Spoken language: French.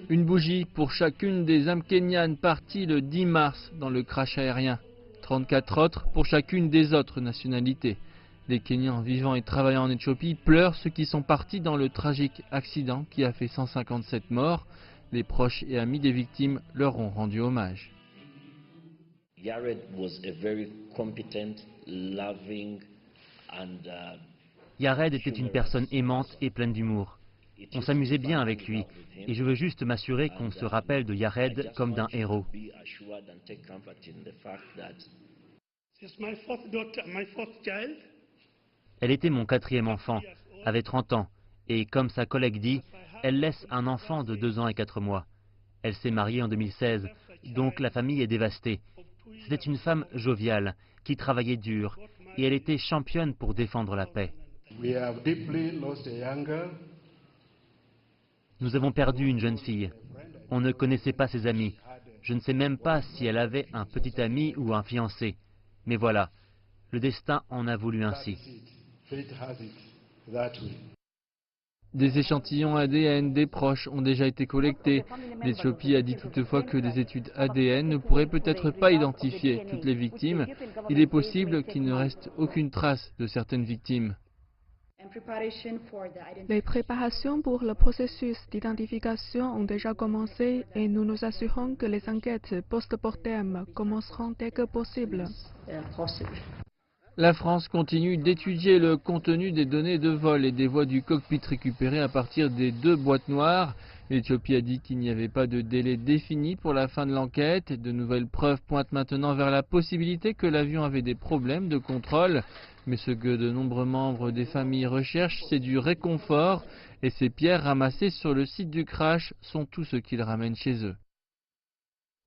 Une bougie pour chacune des âmes kenyanes parties le 10 mars dans le crash aérien. 34 autres pour chacune des autres nationalités. Les Kenyans vivant et travaillant en Éthiopie pleurent ceux qui sont partis dans le tragique accident qui a fait 157 morts. Les proches et amis des victimes leur ont rendu hommage. Yared was a very competent, loving and Yared était une personne aimante et pleine d'humour. On s'amusait bien avec lui, et je veux juste m'assurer qu'on se rappelle de Yared comme d'un héros. Elle était mon 4e enfant, avait 30 ans, et comme sa collègue dit, elle laisse un enfant de 2 ans et 4 mois. Elle s'est mariée en 2016, donc la famille est dévastée. C'était une femme joviale, qui travaillait dur, et elle était championne pour défendre la paix. Nous avons perdu une jeune fille. On ne connaissait pas ses amis. Je ne sais même pas si elle avait un petit ami ou un fiancé. Mais voilà, le destin en a voulu ainsi. Des échantillons ADN des proches ont déjà été collectés. L'Éthiopie a dit toutefois que des études ADN ne pourraient peut-être pas identifier toutes les victimes. Il est possible qu'il ne reste aucune trace de certaines victimes. Les préparations pour le processus d'identification ont déjà commencé et nous nous assurons que les enquêtes post-mortem commenceront dès que possible. La France continue d'étudier le contenu des données de vol et des voix du cockpit récupérées à partir des 2 boîtes noires. L'Éthiopie a dit qu'il n'y avait pas de délai défini pour la fin de l'enquête. De nouvelles preuves pointent maintenant vers la possibilité que l'avion avait des problèmes de contrôle. Mais ce que de nombreux membres des familles recherchent, c'est du réconfort. Et ces pierres ramassées sur le site du crash sont tout ce qu'ils ramènent chez eux.